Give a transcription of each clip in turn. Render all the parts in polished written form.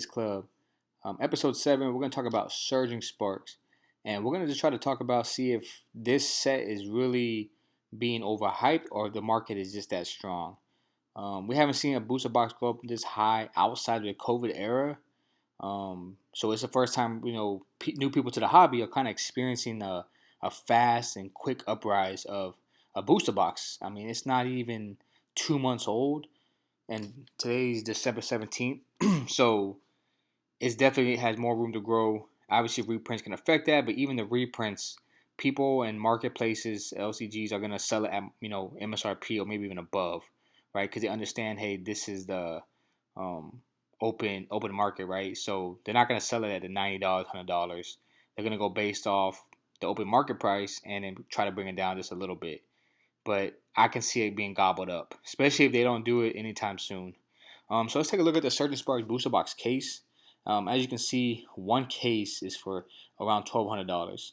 Club. Episode 7, we're going to talk about Surging Sparks. And we're going to just try to talk about, see if this set is really being overhyped or if the market is just that strong. We haven't seen a booster box go up this high outside of the COVID era. So it's the first time, new people to the hobby are kind of experiencing a fast and quick uprise of a booster box. I mean, it's not even 2 months old, and today's December 17th. So it definitely has more room to grow. Obviously, reprints can affect that, but even the reprints, people and marketplaces, LCGs are gonna sell it at MSRP or maybe even above, right? Because they understand, hey, this is the um, open market, right? So they're not gonna sell it at the $90, $100. They're gonna go based off the open market price and then try to bring it down just a little bit. But I can see it being gobbled up, especially if they don't do it anytime soon. So let's take a look at the Surging Sparks Booster Box case. As you can see, one case is for around $1,200.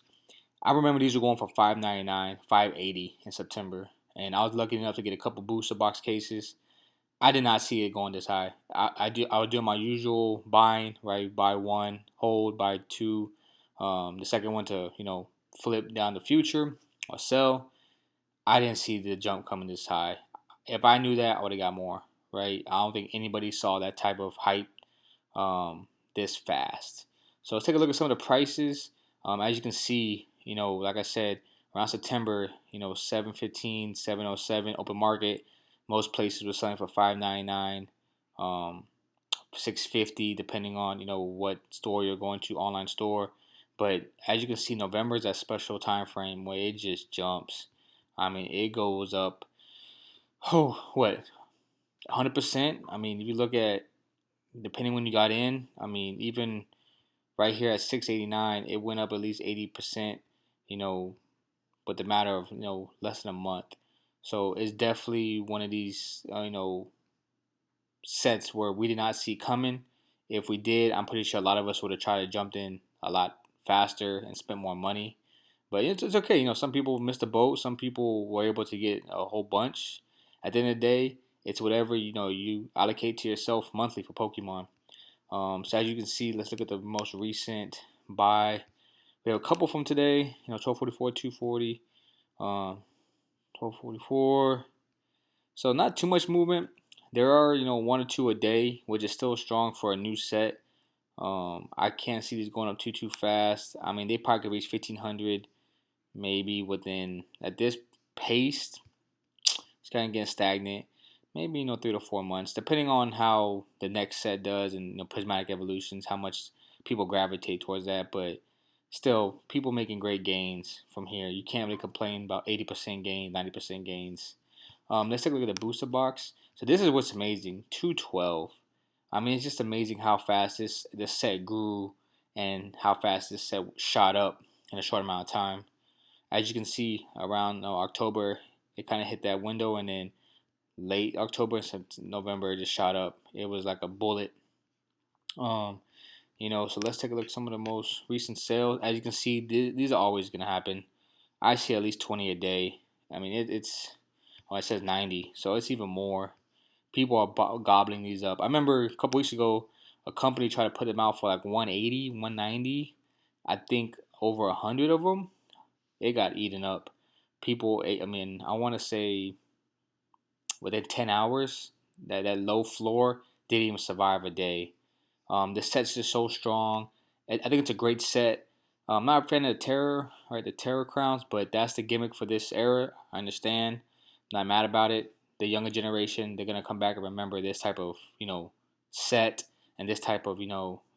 I remember these were going for $599, $580 in September, and I was lucky enough to get a couple booster box cases. I did not see it going this high. I would do my usual buying, right? Buy one, hold, buy two. The second one to flip down the future or sell. I didn't see the jump coming this high. If I knew that, I would have got more, right? I don't think anybody saw that type of hype this fast. So let's take a look at some of the prices. As you can see, like I said, around September, 715, 707 open market. Most places were selling for 599, 650, depending on what store you're going to, online store. But as you can see, November is that special time frame where it just jumps. I mean, it goes up. Oh, what 100%? I mean, if you look at depending when you got in, I mean, even right here at 689, it went up at least 80%. You know, but the matter of less than a month. So it's definitely one of these sets where we did not see coming. If we did, I'm pretty sure a lot of us would have tried to jump in a lot faster and spent more money. But it's okay. Some people missed the boat. Some people were able to get a whole bunch. At the end of the day, it's whatever you allocate to yourself monthly for Pokemon. So as you can see, let's look at the most recent buy. We have a couple from today. 1244, 240, 1244. So not too much movement. There are one or two a day, which is still strong for a new set. I can't see these going up too fast. I mean, they probably could reach 1500 maybe within at this pace. It's kind of getting stagnant. Maybe 3 to 4 months, depending on how the next set does and prismatic evolutions, how much people gravitate towards that. But still, people making great gains from here. You can't really complain about 80% gains, 90% gains. Let's take a look at the booster box. So this is what's amazing. 212. I mean, it's just amazing how fast this set grew and how fast this set shot up in a short amount of time. As you can see, around October, it kind of hit that window, and then late October, November, it just shot up. It was like a bullet. Um, so let's take a look at some of the most recent sales. As you can see, these are always going to happen. I see at least 20 a day. I mean, it's it says 90, so it's even more. People are gobbling these up. I remember a couple weeks ago, a company tried to put them out for like 180, 190. I think over 100 of them. It got eaten up. People, I mean, I want to say within 10 hours, that low floor didn't even survive a day. The set's just so strong. I think it's a great set. I'm not a fan of the Terror, right? The Terror crowns, but that's the gimmick for this era. I understand. Not mad about it. The younger generation, they're gonna come back and remember this type of set and this type of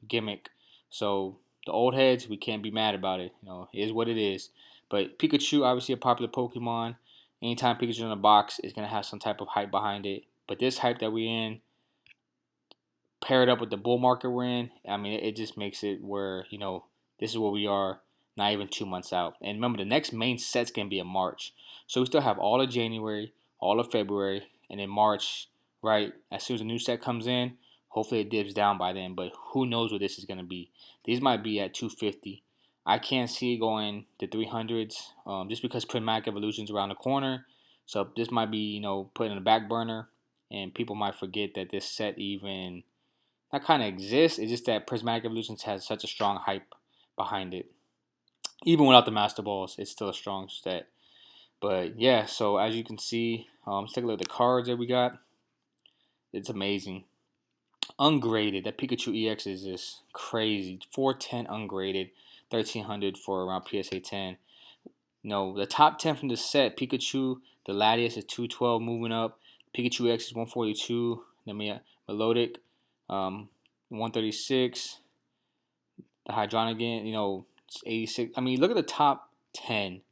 gimmick. So the old heads, we can't be mad about it. It is what it is. But Pikachu, obviously a popular Pokemon. Anytime Pikachu's in a box, it's gonna have some type of hype behind it. But this hype that we're in, paired up with the bull market we're in, I mean, it just makes it where this is where we are, not even 2 months out. And remember, the next main set's gonna be in March, so we still have all of January, all of February, and in March, right? As soon as a new set comes in, hopefully it dips down by then. But who knows what this is gonna be? These might be at 250. I can't see it going to 300s, just because Prismatic Evolution's around the corner. So this might be put in the back burner, and people might forget that this set even not kind of exists. It's just that Prismatic Evolutions has such a strong hype behind it. Even without the Master Balls, it's still a strong set. But yeah, so as you can see, let's take a look at the cards that we got. It's amazing. Ungraded, that Pikachu EX is just crazy. 410 ungraded, 1300 for around PSA 10. No, the top 10 from the set, Pikachu, the Latias is 212 moving up. Pikachu X is 142. Then we have Melodic, 136. The Hydreigon, 86. I mean, look at the top 10.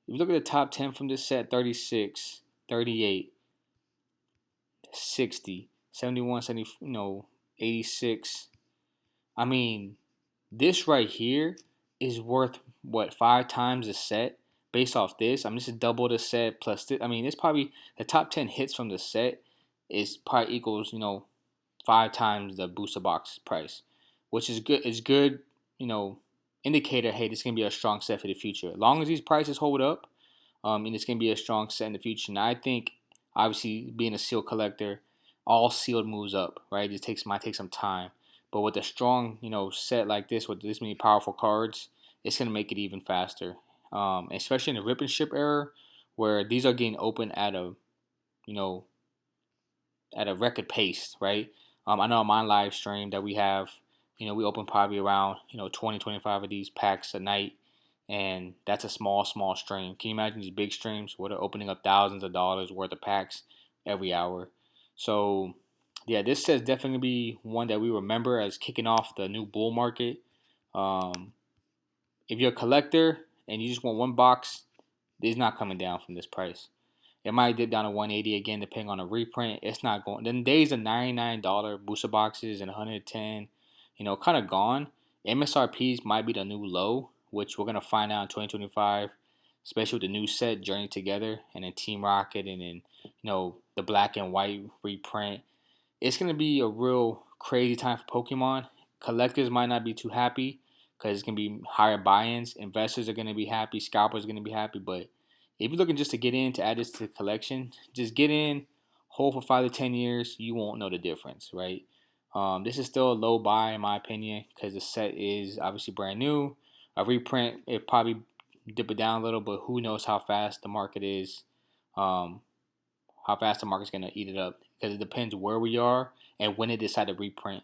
If you look at the top 10 from this set, 36, 38, 60, 71, 70, 86. I mean, this right here is worth what, 5 times the set based off this. I mean, this is double the set plus this. I mean, it's probably the top 10 hits from the set is probably equals 5 times the booster box price, which is good. It's good, indicator. Hey, this is gonna be a strong set for the future. As long as these prices hold up, and it's gonna be a strong set in the future. And I think, obviously, being a seal collector, all sealed moves up, right? Might take some time, but with a strong, set like this with this many powerful cards, it's gonna make it even faster. Especially in the rip and ship era, where these are getting open you know, at a record pace, right? I know on my live stream that we have, we open probably around 20, 25 of these packs a night, and that's a small stream. Can you imagine these big streams where they're opening up thousands of dollars worth of packs every hour? So yeah, this says definitely be one that we remember as kicking off the new bull market. Um, if you're a collector and you just want one box, it's not coming down from this price. It might dip down to 180 again, depending on the reprint. It's not going. Then days of $99 booster boxes and 110, kind of gone. MSRPs might be the new low, which we're gonna find out in 2025, especially with the new set Journey Together and then Team Rocket and then the black and white reprint. It's gonna be a real crazy time for Pokemon. Collectors might not be too happy because it's gonna be higher buy-ins. Investors are gonna be happy. Scalpers are gonna be happy, but if you're looking just to get in to add this to the collection, just get in, hold for 5 to 10 years. You won't know the difference, right? This is still a low buy in my opinion because the set is obviously brand new. A reprint, it probably dip it down a little, but who knows how fast the market is, um, how fast the market's gonna eat it up because it depends where we are and when they decide to reprint.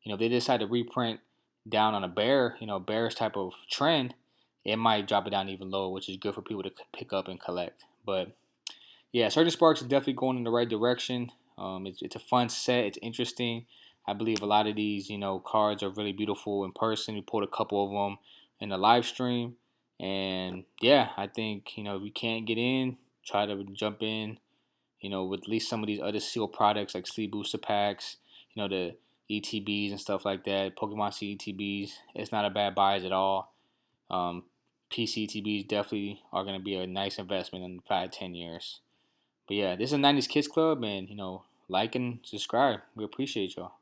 If they decide to reprint down on a bearish type of trend, it might drop it down even lower, which is good for people to pick up and collect. But yeah, Surging Sparks is definitely going in the right direction. It's a fun set. It's interesting. I believe a lot of these, cards are really beautiful in person. We pulled a couple of them in the live stream. And yeah, I think, if you can't get in, try to jump in, with at least some of these other seal products like Sleep Booster Packs, the ETBs and stuff like that. Pokemon CETBs. It's not a bad buy at all. Um, PCTBs definitely are going to be a nice investment in 5 to 10 years. But yeah, this is a 90s Kids Club, and like and subscribe. We appreciate y'all.